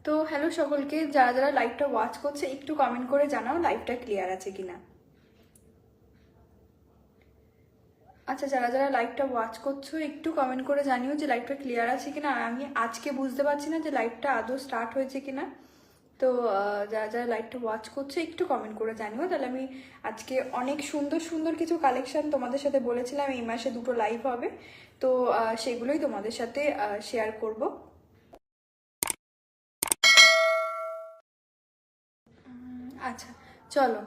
তো হ্যালো সকলকে, যারা যারা লাইভটা ওয়াচ করছে একটু কমেন্ট করে জানাও লাইভটা ক্লিয়ার আছে কিনা। আচ্ছা, যারা যারা লাইভটা ওয়াচ করছো একটু কমেন্ট করে জানিও যে লাইভটা ক্লিয়ার আছে কিনা। আর আমি আজকে বুঝতে পারছি না যে লাইভটা আদৌ স্টার্ট হয়েছে কিনা। তো যারা যারা লাইভটা ওয়াচ করছে একটু কমেন্ট করে জানিও, তাহলে আমি আজকে অনেক সুন্দর সুন্দর কিছু কালেকশন তোমাদের সাথে বলেছিলাম এই মাসে 2টো লাইভ হবে, তো সেগুলোই তোমাদের সাথে শেয়ার করব। আচ্ছা, চলো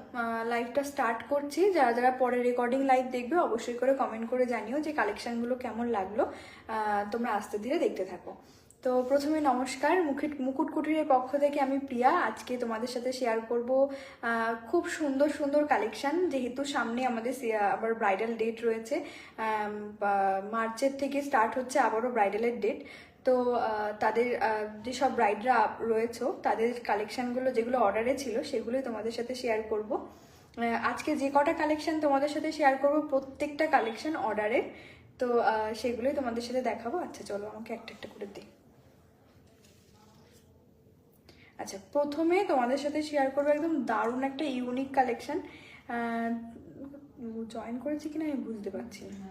লাইভটা স্টার্ট করছি। যারা যারা পরে রেকর্ডিং লাইভ দেখবে অবশ্যই করে কমেন্ট করে জানিও যে কালেকশানগুলো কেমন লাগলো। তোমরা আস্তে ধীরে দেখতে থাকো। তো প্রথমে নমস্কার, মুকুট কুটিরের পক্ষ থেকে আমি প্রিয়া। আজকে তোমাদের সাথে শেয়ার করব খুব সুন্দর সুন্দর কালেকশান, যেহেতু সামনে আমাদের আবার ব্রাইডাল ডেট রয়েছে। মার্চের থেকে স্টার্ট হচ্ছে আবারও ব্রাইডালের ডেট। তো তাদের যেসব ব্রাইডরা রয়েছে তাদের কালেকশানগুলো যেগুলো অর্ডারে ছিল সেগুলোই তোমাদের সাথে শেয়ার করব। আজকে যে কটা কালেকশান তোমাদের সাথে শেয়ার করব প্রত্যেকটা কালেকশান অর্ডারের, তো সেগুলোই তোমাদের সাথে দেখাবো। আচ্ছা চলো, আমাকে একটা একটা করে দিই। আচ্ছা, প্রথমে তোমাদের সাথে শেয়ার করবো একদম দারুণ একটা ইউনিক কালেকশান। জয়েন করেছি কিনা আমি বুঝতে পারছি না,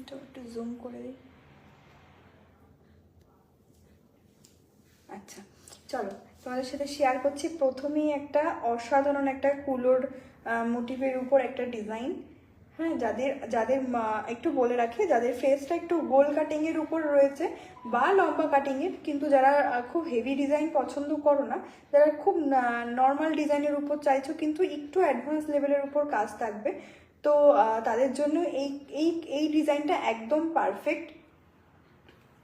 তো একটু জুম করে দিই। আচ্ছা চলো, তোমাদের সাথে শেয়ার করছি প্রথমেই একটা অসাধারণ একটা কুলোর মোটিভের উপর একটা ডিজাইন। হ্যাঁ, যাদের যাদের একটু বলে রাখি, যাদের ফেসটা একটু গোল কাটিংয়ের উপর রয়েছে বা লম্বা কাটিংয়ের, কিন্তু যারা খুব হেভি ডিজাইন পছন্দ করো না, যারা খুব নর্মাল ডিজাইনের উপর চাইছো কিন্তু একটু অ্যাডভান্স লেভেলের উপর কাজ থাকবে, তো তাদের জন্য এই এই এই ডিজাইনটা একদম পারফেক্ট।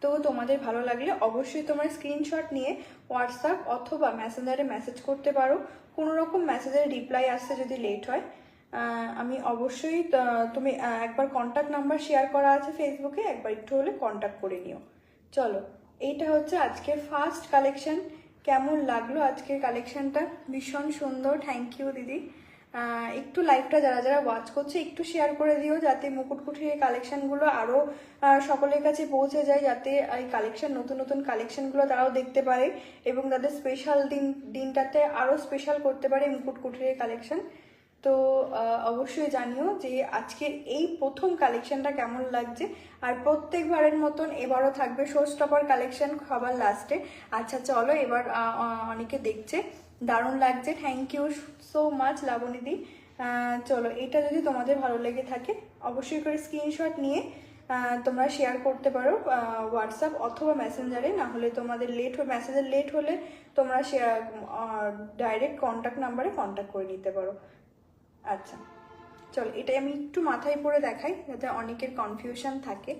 তো তোমাদের ভালো লাগলে অবশ্যই তোমার স্ক্রিনশট নিয়ে হোয়াটসঅ্যাপ অথবা মেসেঞ্জারে মেসেজ করতে পারো। কোনো রকম মেসেজের রিপ্লাই আসতে যদি লেট হয়, আমি অবশ্যই তুমি একবার কন্ট্যাক্ট নাম্বার শেয়ার করা আছে ফেসবুকে, একবার একটু হলে কন্ট্যাক্ট করে নিও। চলো, এইটা হচ্ছে আজকের ফার্স্ট কালেকশন। কেমন লাগলো আজকের কালেকশনটা? ভীষণ সুন্দর, থ্যাংক ইউ দিদি। একটু লাইভটা যারা যারা ওয়াচ করছে একটু শেয়ার করে দিও, যাতে মুকুটকুঠির এই কালেকশনগুলো আরও সকলের কাছে পৌঁছে যায়, যাতে এই কালেকশন নতুন নতুন কালেকশনগুলো তারাও দেখতে পারে এবং তাদের স্পেশাল দিনটাতে আরও স্পেশাল করতে পারে মুকুটকুঠির কালেকশন। তো অবশ্যই জানিও যে আজকের এই প্রথম কালেকশনটা কেমন লাগছে। আর প্রত্যেকবারের মতন এবারও থাকবে শো স্টপার কালেকশন সবার লাস্টে। আচ্ছা চলো, এবার অনেকে দেখছে, দারুণ লাগছে, থ্যাংক ইউ সো মাচ লাবণীদি। চলো, এটা যদি তোমাদের ভালো লেগে থাকে অবশ্যই করে স্ক্রিনশট নিয়ে তোমরা শেয়ার করতে পারো হোয়াটসঅ্যাপ অথবা মেসেঞ্জারে। না হলে তোমাদের মেসেজের লেট হলে তোমরা ডাইরেক্ট কন্ট্যাক্ট নাম্বারে কন্ট্যাক্ট করে নিতে পারো। আচ্ছা চলো, এটাই আমি একটু মাথায় পরে দেখাই যাতে অনেকের কনফিউশন থাকে।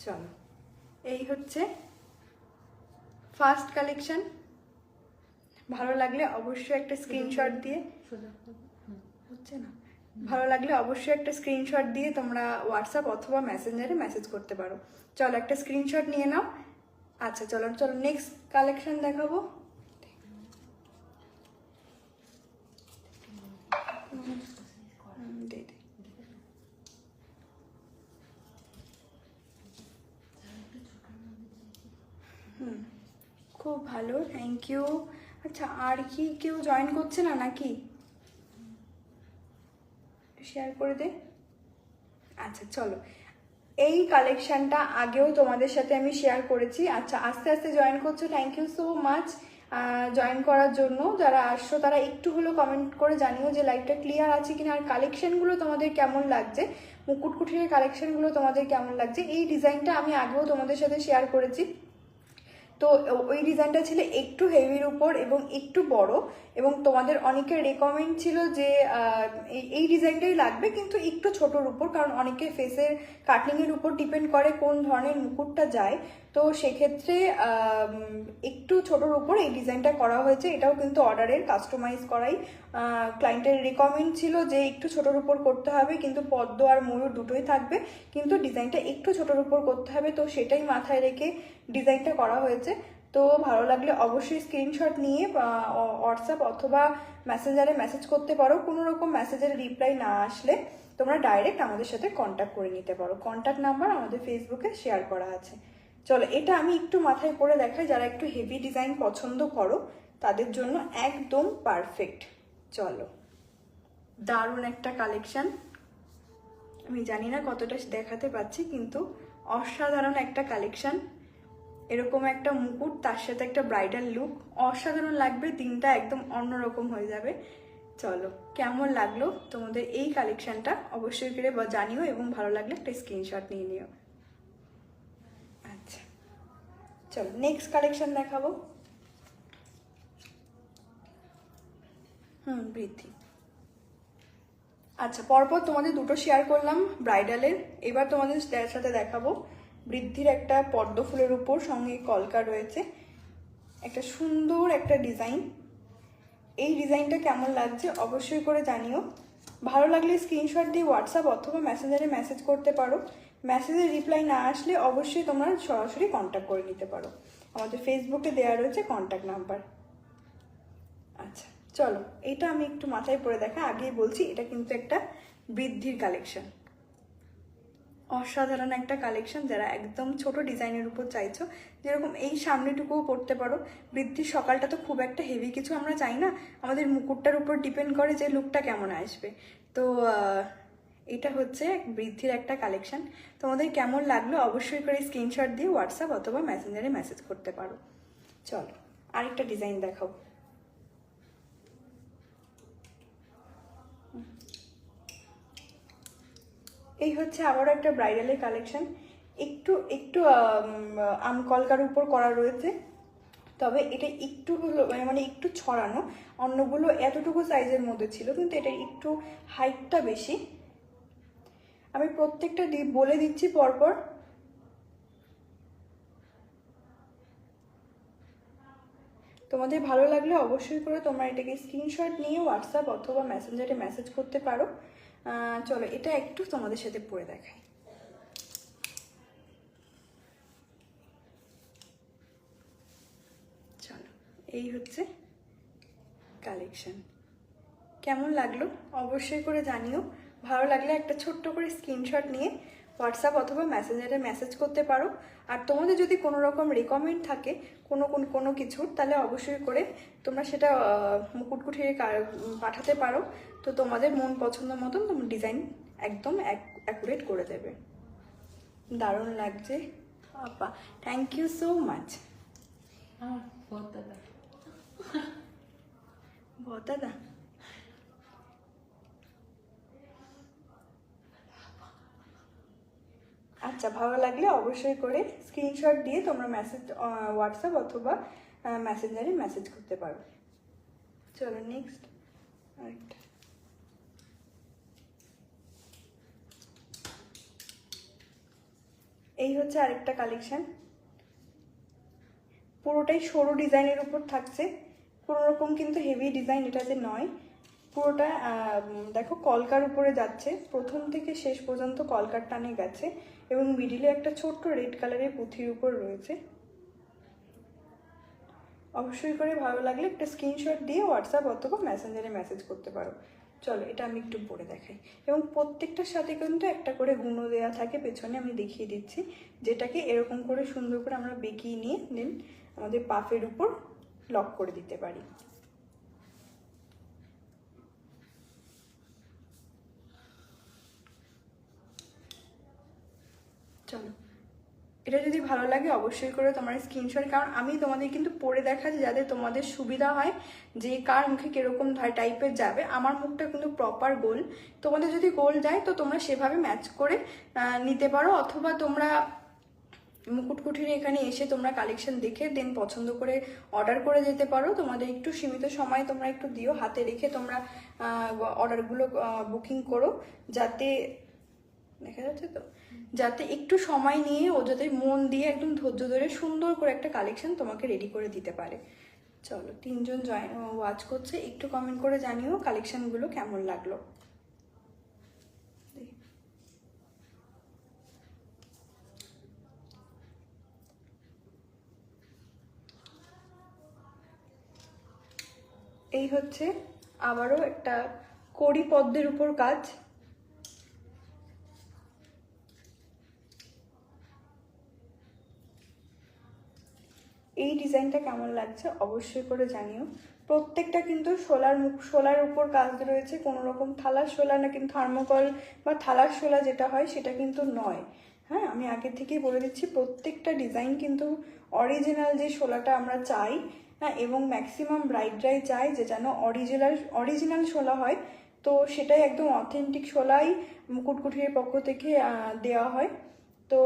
চলো, এই হচ্ছে ফার্স্ট কালেকশন। ভালো লাগলে অবশ্যই একটা স্ক্রিনশট দিয়ে, হচ্ছে না, ভালো লাগলে অবশ্যই একটা স্ক্রিনশট দিয়ে তোমরা হোয়াটসঅ্যাপ অথবা মেসেঞ্জারে মেসেজ করতে পারো। চলো, একটা স্ক্রিনশট নিয়ে নাও। আচ্ছা চলো চলো, নেক্সট কালেকশন দেখাবো। খুব ভালো, থ্যাংক ইউ। আচ্ছা, আর কি কেউ জয়েন করছে না নাকি? শেয়ার করে দে। আচ্ছা চলো, এই কালেকশনটা আগেও তোমাদের সাথে আমি শেয়ার করেছি। আচ্ছা, আস্তে আস্তে জয়েন করছো, thank you so much join করার জন্য। যারা আসছো তারা একটু হলেও কমেন্ট করে জানিও যে লাইভটা ক্লিয়ার আছে কিনা, আর কালেকশনগুলো তোমাদের কেমন লাগছে, মুকুটকুঠির কালেকশনগুলো তোমাদের কেমন লাগছে। এই ডিজাইনটা আমি আগেও তোমাদের সাথে শেয়ার করেছি। তো ওই ডিজাইনটা ছিল একটু হেভির উপর এবং একটু বড়, এবং তোমাদের অনেকের রেকমেন্ড ছিল যে এই ডিজাইনটাই লাগবে কিন্তু একটু ছোটোর উপর, কারণ অনেকের ফেসের কাটিংয়ের উপর ডিপেন্ড করে কোন ধরনের মুকুটটা যায়। তো সেক্ষেত্রে একটু ছোটোর উপর এই ডিজাইনটা করা হয়েছে। এটাও কিন্তু অর্ডারের কাস্টমাইজ করাই। ক্লায়েন্টের রিকমেন্ড ছিল যে একটু ছোটোর উপর করতে হবে, কিন্তু পদ্ম আর ময়ূর দুটোই থাকবে, কিন্তু ডিজাইনটা একটু ছোটোর উপর করতে হবে, তো সেটাই মাথায় রেখে ডিজাইনটা করা হয়েছে। তো ভালো লাগলে অবশ্যই স্ক্রিনশট নিয়ে হোয়াটসঅ্যাপ অথবা মেসেঞ্জারে মেসেজ করতে পারো। কোনো রকম মেসেজের রিপ্লাই না আসলে তোমরা ডাইরেক্ট আমাদের সাথে কন্ট্যাক্ট করে নিতে পারো। কন্ট্যাক্ট নাম্বার আমাদের ফেসবুকে শেয়ার করা আছে। চলো এটা আমি একটু মাথায় পরে দেখাই, যারা একটু হেভি ডিজাইন পছন্দ করো তাদের জন্য একদম পারফেক্ট। চলো, দারুণ একটা কালেকশন। আমি জানি না কতটা দেখাতে পাচ্ছি, কিন্তু অসাধারণ একটা কালেকশন। এরকম একটা মুকুট, তার সাথে একটা ব্রাইডাল লুক, অসাধারণ লাগবে, দিনটা একদম অন্যরকম হয়ে যাবে। চলো, কেমন লাগলো তোমাদের এই কালেকশনটা অবশ্যই করে জানিও, এবং ভালো লাগলে একটা স্ক্রিনশট নিয়ে নিও। আচ্ছা, চলো নেক্সট কালেকশন দেখাবো। বৃদ্ধি। আচ্ছা, পরপর তোমাদের দুটো শেয়ার করলাম ব্রাইডালের, এবার তোমাদের সাথে দেখাবো বৃদ্ধির একটা পদ্ম ফুলের উপর সঙ্গে কলকা রয়েছে, একটা সুন্দর একটা ডিজাইন। এই ডিজাইনটা কেমন লাগছে অবশ্যই করে জানিও। ভালো লাগলে স্ক্রিনশট দিয়ে হোয়াটসঅ্যাপ অথবা মেসেঞ্জারে মেসেজ করতে পারো। মেসেজের রিপ্লাই না আসলে অবশ্যই তোমরা সরাসরি কন্ট্যাক্ট করে নিতে পারো, আমাদের ফেসবুকে দেওয়া রয়েছে কন্ট্যাক্ট নাম্বার। আচ্ছা চলো, এটা আমি একটু মাথায় পরে দেখা, আগেই বলছি এটা কিন্তু একটা বৃদ্ধির কালেকশন, অসাধারণ একটা কালেকশন। যারা একদম ছোট ডিজাইনের উপর চাইছো, যেরকম এই সামনেটুকুও পড়তে পারো। বৃদ্ধির সকালটা তো খুব একটা হেভি কিছু আমরা চাই না, আমাদের মুকুটটার উপর ডিপেন্ড করে যে লুকটা কেমন আসবে। তো এটা হচ্ছে বৃদ্ধির একটা কালেকশন। তোমাদের কেমন লাগলো অবশ্যই করে স্ক্রিনশট দিয়ে হোয়াটসঅ্যাপ অথবা মেসেঞ্জারে মেসেজ করতে পারো। চলো আরেকটা ডিজাইন দেখাও। এই হচ্ছে আবারও একটা ব্রাইডালের কালেকশন, একটু একটু আমকলকার উপর করা রয়েছে, তবে এটা একটু হলো মানে একটু ছড়ানো, অন্যগুলো এতটুকু সাইজের মধ্যে ছিল, কিন্তু এটা একটু হাইটটা বেশি। আমি প্রত্যেকটা বলে দিচ্ছি পরপর। তোমাদের ভালো লাগলে অবশ্যই করে তোমরা এটাকে স্ক্রিনশট নিয়ে হোয়াটসঅ্যাপ অথবা মেসেঞ্জারে মেসেজ করতে পারো। চলো এটা একটু তোমাদের সাথে পরে দেখাই। চলো, এই হচ্ছে কালেকশন, কেমন লাগলো অবশ্যই করে জানিও। ভালো লাগলে একটা ছোট্ট করে স্ক্রিনশট নিয়ে হোয়াটসঅ্যাপ অথবা মেসেঞ্জারে মেসেজ করতে পারো। আর তোমাদের যদি কোনো রকম রেকমেন্ড থাকে কোনো কিছুর, তাহলে অবশ্যই করে তোমরা সেটা মুকুট কুঠিয়ে পাঠাতে পারো। তো তোমাদের মন পছন্দ মতন তোমার ডিজাইন একদম অ্যাকুরেট করে দেবে। দারুণ লাগছে আপা, থ্যাংক ইউ সো মাচ। বহুত দাদা। আচ্ছা, ভালো লাগলে অবশ্যই করে স্ক্রিনশট দিয়ে তোমরা মেসেজ হোয়াটসঅ্যাপ অথবা মেসেঞ্জারে মেসেজ করতে পারো। চলো নেক্সট আরেকটা। এই হচ্ছে আরেকটা কালেকশন, পুরোটাই সরু ডিজাইনের উপর থাকছে, কোনো রকম কিন্তু হেভি ডিজাইন এটাতে নয়। পুরোটা দেখো কলকার উপরে যাচ্ছে, প্রথম থেকে শেষ পর্যন্ত কলকার টানে গেছে, এবং মিডিলে একটা ছোট্ট রেড কালারের পুঁথির উপর রয়েছে। অবশ্যই করে ভালো লাগলে একটা স্ক্রিনশট দিয়ে হোয়াটসঅ্যাপ অথবা মেসেঞ্জারে মেসেজ করতে পারো। চলো এটা আমি একটু পরে দেখাই, এবং প্রত্যেকটার সাথে কিন্তু একটা করে গুঁড়ো দেওয়া থাকে পেছনে, আমি দেখিয়ে দিচ্ছি, যেটাকে এরকম করে সুন্দর করে আমরা বেঁকিয়ে নিয়ে দেন আমাদের পাফের উপর লক করে দিতে পারি। চলো, এটা যদি ভালো লাগে অবশ্যই করে তোমার স্ক্রিনশট, কারণ আমি তোমাদের কিন্তু পরে দেখাচ্ছি যাতে তোমাদের সুবিধা হয় যে কার মুখে কীরকম টাইপের যাবে। আমার মুখটা কিন্তু প্রপার গোল, তোমাদের যদি গোল যায় তো তোমরা সেভাবে ম্যাচ করে নিতে পারো, অথবা তোমরা মুকুটকুঠির এখানে এসে তোমরা কালেকশন দেখে দেন পছন্দ করে অর্ডার করে যেতে পারো। তোমাদের একটু সীমিত সময় তোমরা একটু দিও, হাতে রেখে তোমরা অর্ডারগুলো বুকিং করো, যাতে দেখা যাচ্ছে তো, যাতে একটু সময় নিয়ে ও যাতে মন দিয়ে একদম ধৈর্য ধরে সুন্দর করে একটা কালেকশন তোমাকে রেডি করে দিতে পারে। চলো, 3 জন ওয়াচ করছে, একটু কমেন্ট করে জানিও কালেকশনগুলো কেমন লাগলো। এই হচ্ছে আবারও একটা কড়ি পদ্মের উপর কাজ, এই ডিজাইনটা কেমন লাগছে অবশ্যই করে জানিও। প্রত্যেকটা কিন্তু শোলার উপর কাজ রয়েছে, কোনো রকম থালার শোলা না, কিন্তু থার্মোকল বা থালার শোলা যেটা হয় সেটা কিন্তু নয়। হ্যাঁ, আমি আগে থেকেই বলে দিচ্ছি, প্রত্যেকটা ডিজাইন কিন্তু অরিজিনাল যে শোলাটা আমরা চাই, হ্যাঁ, এবং ম্যাক্সিমাম ব্রাইডরাই চায় যে যেন অরিজিনাল শোলা হয়। তো সেটাই একদম অথেন্টিক শোলাই মুকুটকুঠির পক্ষ থেকে দেওয়া হয়। তো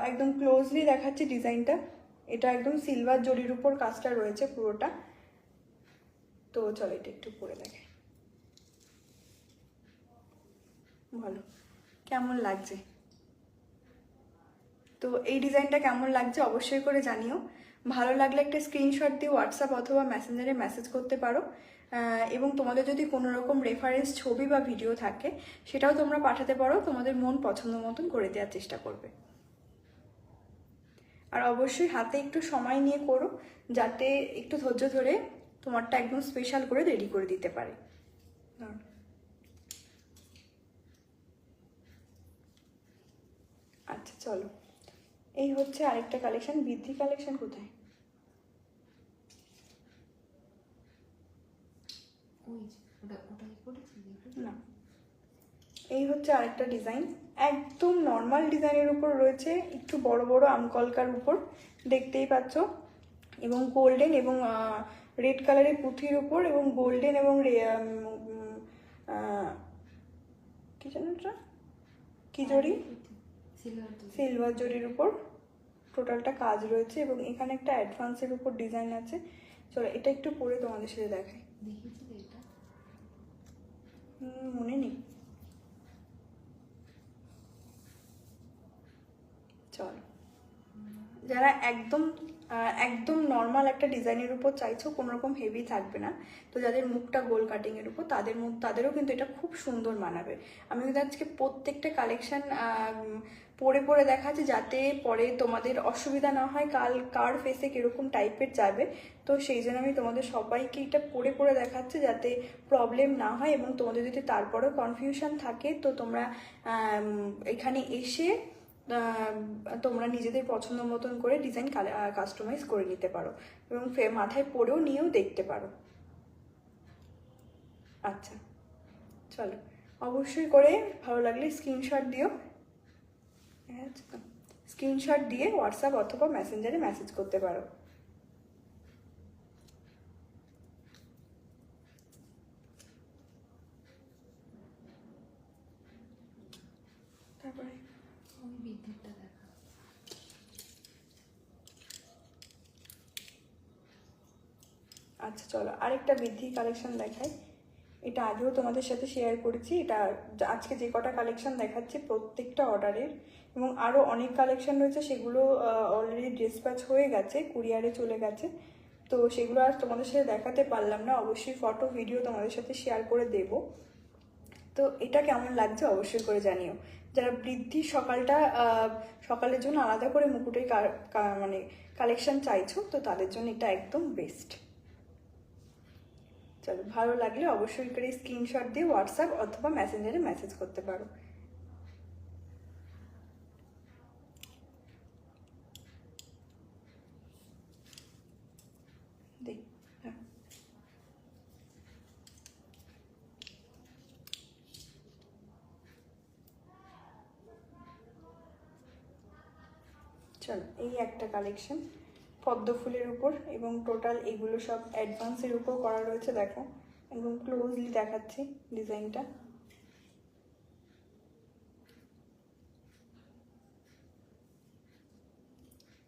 একদম ক্লোজলি দেখাচ্ছি ডিজাইনটা। এটা একদম সিলভার জরির উপর কাজটা রয়েছে পুরোটা। তো চলো এটা একটু পরে দেখাই, ভালো কেমন লাগছে। তো এই ডিজাইনটা কেমন লাগছে অবশ্যই করে জানিও। ভালো লাগলে একটা স্ক্রিনশট দিয়ে হোয়াটসঅ্যাপ অথবা মেসেঞ্জারে মেসেজ করতে পারো। এবং তোমাদের যদি কোনো রকম রেফারেন্স ছবি বা ভিডিও থাকে সেটাও তোমরা পাঠাতে পারো, তোমাদের মন পছন্দ মতন করে দেওয়ার চেষ্টা করবে। আর অবশ্যই হাতে একটু সময় নিয়ে করো, যাতে একটু ধৈর্য ধরে তোমারটা একদম স্পেশাল করে রেডি করে দিতে পারে। আচ্ছা চলো, এই হচ্ছে আরেকটা কালেকশন। বৃদ্ধি কালেকশন কোথায়? না, এই হচ্ছে আরেকটা ডিজাইন, একদম নর্মাল ডিজাইনের উপর রয়েছে, একটু বড় বড় আমকলকার উপর দেখতেই পাচ্ছ, এবং গোল্ডেন এবং রেড কালারের পুঁথির উপর, এবং গোল্ডেন এবং কি জানো এটা কি জড়ি, সিলভার জরির উপর টোটালটা কাজ রয়েছে, এবং এখানে একটা অ্যাডভান্সের উপর ডিজাইন আছে। চলো এটা একটু পরে তোমাদের সাথে দেখাই। মনে নেই, চলো। যারা একদম একদম নর্মাল একটা ডিজাইনের উপর চাইছো, কোনো রকম হেভি থাকবে না, তো যাদের মুখটা গোল কাটিংয়ের উপর, তাদেরও কিন্তু এটা খুব সুন্দর মানাবে। আমি কিন্তু আজকে প্রত্যেকটা কালেকশন পরে পরে দেখাচ্ছি, যাতে পরে তোমাদের অসুবিধা না হয় কার ফেসে কীরকম টাইপের যাবে। তো সেই জন্য আমি তোমাদের সবাইকে এটা পরে পরে দেখাচ্ছি, যাতে প্রবলেম না হয়। এবং তোমাদের যদি তারপরেও কনফিউশন থাকে, তো তোমরা এখানে এসে তোমরা নিজেদের পছন্দ মতন করে ডিজাইন কাস্টমাইজ করে নিতে পারো, এবং মাথায় পরেও নিয়েও দেখতে পারো। আচ্ছা চলো, অবশ্যই করে ভালো লাগলে স্ক্রিনশট দিও। স্ক্রিনশট দিয়ে হোয়াটসঅ্যাপ অথবা মেসেঞ্জারে মেসেজ করতে পারো। তারপরে আচ্ছা চলো, আরেকটা বৃদ্ধি কালেকশন দেখাই। এটা আগেও তোমাদের সাথে শেয়ার করেছি। এটা আজকে যে কটা কালেকশন দেখাচ্ছি প্রত্যেকটা অর্ডারের, এবং আরও অনেক কালেকশন রয়েছে, সেগুলো অলরেডি ডিসপ্যাচ হয়ে গেছে, কুরিয়ারে চলে গেছে। তো সেগুলো আর তোমাদের সাথে দেখাতে পারলাম না, অবশ্যই ফটো ভিডিও তোমাদের সাথে শেয়ার করে দেব। তো এটা কেমন লাগছে অবশ্যই করে জানিও। যারা বৃদ্ধি সকালের জন্য আলাদা করে মুকুটের মানে কালেকশন চাইছো, তো তাদের জন্য এটা একদম বেস্ট। চলো, ভালো লাগলে অবশ্যই করে স্ক্রিনশট দিয়ে হোয়াটসঅ্যাপ অথবা মেসেঞ্জারে মেসেজ করতে পারো। হ্যাঁ, চলো এই একটা কালেকশন পদ্ম ফুলের উপর, এবং টোটাল এগুলো সব অ্যাডভান্সের উপর করা রয়েছে। দেখো একদম ক্লোজলি দেখাচ্ছি ডিজাইনটা।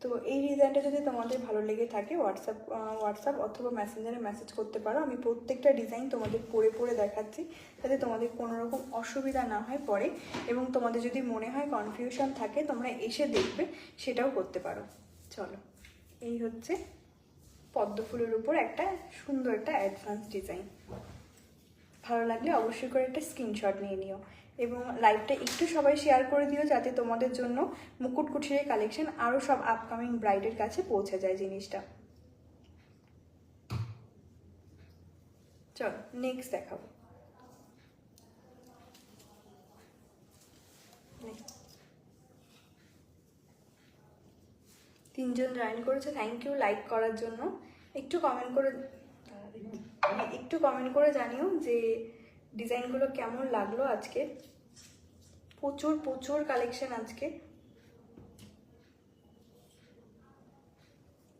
তো এই ডিজাইনটা যদি তোমাদের ভালো লেগে থাকে, হোয়াটসঅ্যাপ অথবা মেসেঞ্জারে মেসেজ করতে পারো। আমি প্রত্যেকটা ডিজাইন তোমাদের পরে পরে দেখাচ্ছি, যাতে তোমাদের কোনো রকম অসুবিধা না হয় পরে, এবং তোমাদের যদি মনে হয় কনফিউশন থাকে, তোমরা এসে দেখবে, সেটাও করতে পারো। চলো, এই হচ্ছে পদ্ম ফুলের উপর একটা সুন্দর একটা অ্যাডভান্স ডিজাইন। ভালো লাগলে অবশ্যই করে একটা স্ক্রিনশট নিয়ে নিও, এবং লাইভটা একটু সবাই শেয়ার করে দিও, যাতে তোমাদের জন্য মুকুটকুঠিরের কালেকশন আরও সব আপকামিং ব্রাইডের কাছে পৌঁছে যায় জিনিসটা। চলো নেক্সট দেখাবো। 3জন জয়েন করেছে, থ্যাংক ইউ লাইক করার জন্য। একটু কমেন্ট করে জানিও যে ডিজাইনগুলো কেমন লাগলো আজকে। প্রচুর প্রচুর কালেকশন আজকে,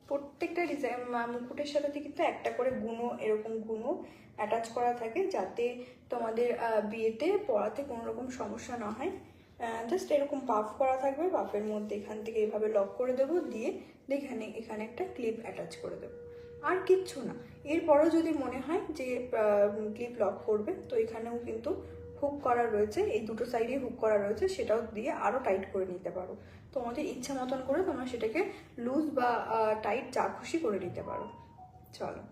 প্রত্যেকটা ডিজাইন মুকুটের সাথে কিন্তু একটা করে গুণো, এরকম গুণো অ্যাটাচ করা থাকে, যাতে তোমাদের বিয়েতে পরাতে কোনো রকম সমস্যা না হয়। জাস্ট এরকম পাফ করা থাকবে, পাফের মধ্যে এখান থেকে এইভাবে লক করে দেবো, দিয়ে এখানে একটা ক্লিপ অ্যাটাচ করে দেবো, আর কিচ্ছু না। এরপরও যদি মনে হয় যে ক্লিপ লক করবে, তো এখানেও কিন্তু হুক করা রয়েছে, এই দুটো সাইডে হুক করা রয়েছে, সেটাও দিয়ে আরও টাইট করে নিতে পারো। তোমাদের ইচ্ছা মতন করে তোমরা সেটাকে লুজ বা টাইট যা খুশি করে নিতে পারো। চলো,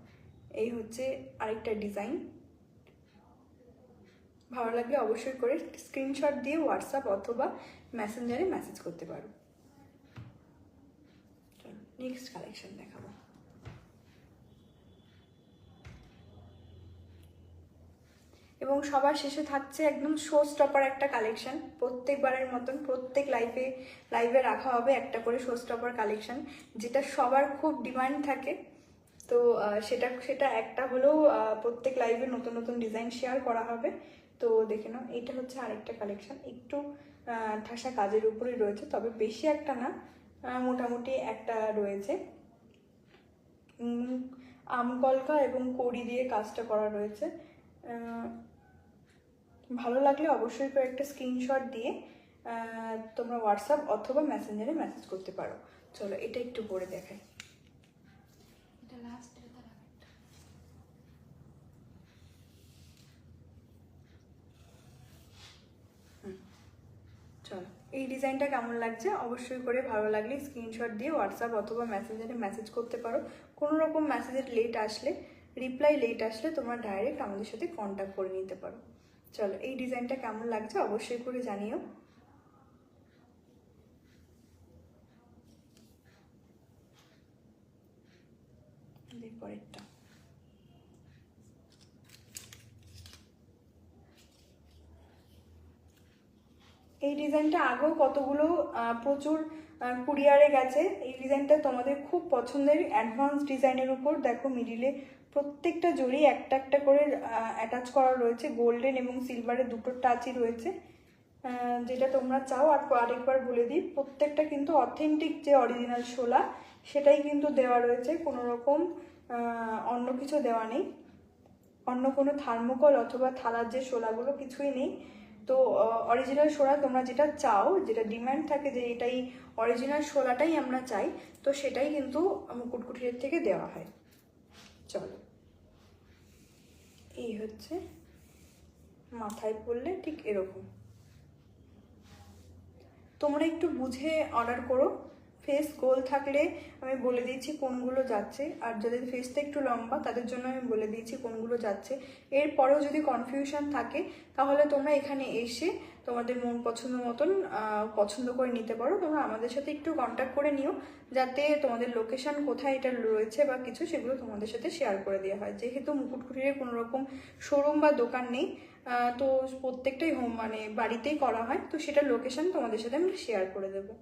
এই হচ্ছে আরেকটা ডিজাইন। ভালো লাগলে অবশ্যই করে স্ক্রিনশট দিয়ে হোয়াটসঅ্যাপ অথবা মেসেঞ্জারে মেসেজ করতে পারো। চলো নেক্সট কালেকশন দেখাবো। এবং সবার শেষে থাকছে একদম শো স্টপার একটা কালেকশন, প্রত্যেকবারের মতন প্রত্যেক লাইভে রাখা হবে একটা করে শো স্টপার কালেকশন, যেটা সবার খুব ডিমান্ড থাকে। তো সেটা একটা হলেও প্রত্যেক লাইভে নতুন নতুন ডিজাইন শেয়ার করা হবে। তো দেখে নাও, এটা হচ্ছে আরেকটা কালেকশন, একটু ঠাসা কাজের উপরেই রয়েছে, তবে বেশি একটা না, মোটামুটি একটা রয়েছে। আমকলকা এবং কড়ি দিয়ে কাজটা করা রয়েছে। ভালো লাগলে অবশ্যই করে একটা স্ক্রিনশট দিয়ে তোমরা হোয়াটসঅ্যাপ অথবা মেসেঞ্জারে মেসেজ করতে পারো। চলো এটা একটু পরে দেখাই। এটা লাস্ট, চলো এই ডিজাইনটা কেমন লাগছে অবশ্যই করে ভালো লাগলে স্ক্রিনশট দিয়ে হোয়াটসঅ্যাপ অথবা মেসেঞ্জারে মেসেজ করতে পারো। কোনো রকম মেসেজের রিপ্লাই লেট আসলে তোমরা ডাইরেক্ট আমাদের সাথে কন্ট্যাক্ট করে নিতে পারো। চলো এই ডিজাইনটা কেমন লাগছে অবশ্যই করে জানিও। পরেরটা এই ডিজাইনটা আগেও কতগুলো প্রচুর কুরিয়ারে গেছে। এই ডিজাইনটা তোমাদের খুব পছন্দের, অ্যাডভান্স ডিজাইনের উপর দেখো মিডিলে প্রত্যেকটা জড়ি একটা একটা করে অ্যাটাচ করা রয়েছে, গোল্ডেন এবং সিলভারের দুটো টাচই রয়েছে। যেটা তোমরা চাও, আর আরেকবার বলে দিই, প্রত্যেকটা কিন্তু অথেন্টিক যে অরিজিনাল শোলা সেটাই কিন্তু দেওয়া রয়েছে, কোনো রকম অন্য কিছু দেওয়া নেই, অন্য কোনো থার্মোকল অথবা থালার যে শোলাগুলো কিছুই নেই। তো অরিজিনাল শোলা তোমরা যেটা চাও, যেটা ডিমান্ড থাকে যে এটাই অরিজিনাল শোলাটাই আমরা চাই, তো সেটাই কিন্তু মুকুটকুটিরের থেকে দেওয়া হয়। চলো এই হচ্ছে মাথায় পড়লে ঠিক এরকম। তোমরা একটু বুঝে অর্ডার করো, ফেস গোল থাকলে আমি বলে দিয়েছি কোনগুলো যাচ্ছে, আর যাদের ফেসটা একটু লম্বা তাদের জন্য আমি বলে দিয়েছি কোনগুলো যাচ্ছে। এরপরেও যদি কনফিউশন থাকে তাহলে তোমরা এখানে এসে তোমাদের মন পছন্দ মতন পছন্দ করে নিতে পারো। তোমরা আমাদের সাথে একটু কন্ট্যাক্ট করে নিও, যাতে তোমাদের লোকেশন কোথায় এটা রয়েছে বা কিছু সেগুলো তোমাদের সাথে শেয়ার করে দেওয়া হয়। যেহেতু মুকুটকুটিরে কোনো রকম শোরুম বা দোকান নেই, তো প্রত্যেকটাই বাড়িতেই করা হয়, তো সেটা লোকেশন তোমাদের সাথে আমি শেয়ার করে দেবো।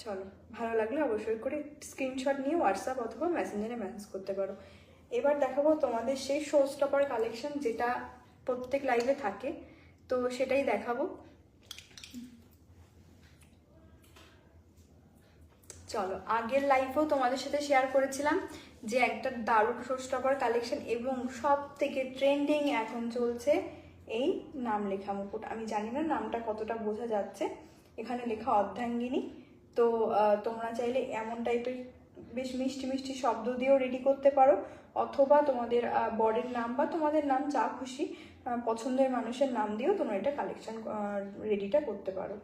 চলো ভালো লাগলে অবশ্যই করে স্ক্রিনশট নিয়ে হোয়াটসঅ্যাপ অথবা মেসেঞ্জারে মেসেজ করতে পারো। এবার দেখাবো তোমাদের সেই শো স্টপার কালেকশন, যেটা প্রত্যেক লাইভে থাকে, তো সেটাই দেখাবো। চলো আগের লাইভেও তোমাদের সাথে শেয়ার করেছিলাম যে একটা দারুণ শো স্টপার কালেকশন, এবং সব থেকে ট্রেন্ডিং এখন চলছে এই নাম লেখা মুকুট। আমি জানি না নামটা কতটা বোঝা যাচ্ছে, এখানে লেখা অর্ধাঙ্গিনী। তো তোমরা চাইলে এমন টাইপের বেশ মিষ্টি মিষ্টি শব্দ দিয়েও রেডি করতে পারো, অথবা তোমাদের বরের নাম বা তোমাদের নাম যা খুশি পছন্দের মানুষের নাম দিয়েও তোমরা এটা কালেকশন রেডিটা করতে পারো।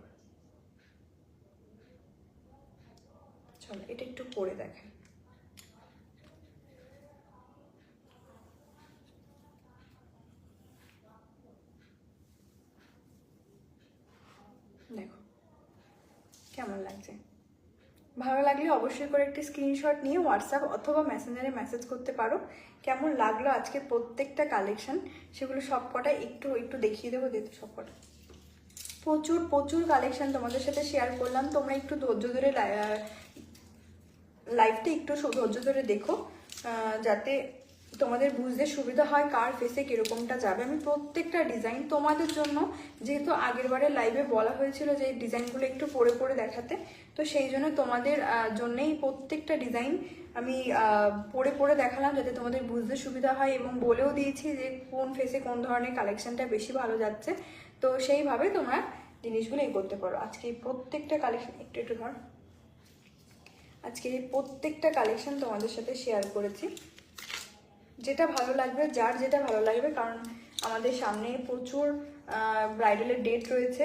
চলো এটা একটু পরে দেখাই। দেখো কেমন লাগছে, ভালো লাগলে অবশ্যই করে একটি স্ক্রিনশট নিয়ে হোয়াটসঅ্যাপ অথবা মেসেঞ্জারে মেসেজ করতে পারো। কেমন লাগলো আজকে প্রত্যেকটা কালেকশন সেগুলো সবকটা একটু একটু দেখিয়ে দেবো, সবকটা প্রচুর প্রচুর কালেকশন তোমাদের সাথে শেয়ার করলাম। তোমরা একটু ধৈর্য ধরে লাইভটা একটু ধৈর্য ধরে দেখো, যাতে তোমাদের বুঝতে সুবিধা হয় কার ফেসে কীরকমটা যাবে। আমি প্রত্যেকটা ডিজাইন তোমাদের জন্য, যেহেতু আগের বারে লাইভে বলা হয়েছিল যে এই ডিজাইনগুলো একটু পরে পরে দেখাতে, তো সেই জন্য তোমাদের জন্যেই প্রত্যেকটা ডিজাইন আমি পরে পরে দেখালাম, যাতে তোমাদের বুঝতে সুবিধা হয়, এবং বলেও দিয়েছি যে কোন ফেসে কোন ধরনের কালেকশনটা বেশি ভালো যাচ্ছে, তো সেইভাবে তোমরা জিনিসগুলো এই করতে পারো। আজকে এই প্রত্যেকটা কালেকশন একটু একটু ধর, আজকে এই প্রত্যেকটা কালেকশন তোমাদের সাথে শেয়ার করেছি। যেটা ভালো লাগবে, যার যেটা ভালো লাগবে, কারণ আমাদের সামনে প্রচুর ব্রাইডালের ডেট রয়েছে,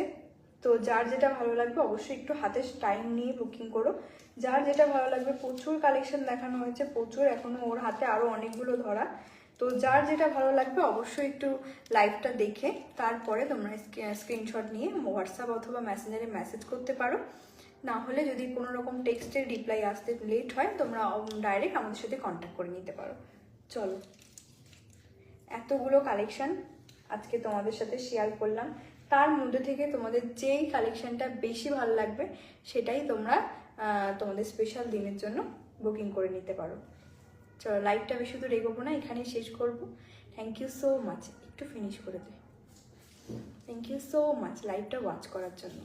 তো যার যেটা ভালো লাগবে অবশ্যই একটু হাতে টাইম নিয়ে বুকিং করো। যার যেটা ভালো লাগবে, প্রচুর কালেকশন দেখানো হয়েছে, প্রচুর, এখনো ওর হাতে আরও অনেকগুলো ধরা, তো যার যেটা ভালো লাগবে অবশ্যই একটু লাইভটা দেখে তারপরে তোমরা স্ক্রিনশট নিয়ে হোয়াটসঅ্যাপ অথবা মেসেঞ্জারে মেসেজ করতে পারো। না হলে যদি কোনো রকম টেক্সটের রিপ্লাই আসতে লেট হয়, তোমরা ডাইরেক্ট আমাদের সাথে কন্ট্যাক্ট করে নিতে পারো। চলো, এতগুলো কালেকশন আজকে তোমাদের সাথে শেয়ার করলাম, তার মধ্যে থেকে তোমাদের যেই কালেকশনটা বেশি ভালো লাগবে সেটাই তোমরা তোমাদের স্পেশাল দিনের জন্য বুকিং করে নিতে পারো। চলো, লাইভটা বেশি দূর এগোবো না, এখানেই শেষ করবো। থ্যাংক ইউ সো মাচ, একটু ফিনিশ করে দে। থ্যাংক ইউ সো মাচ লাইভটা ওয়াচ করার জন্য।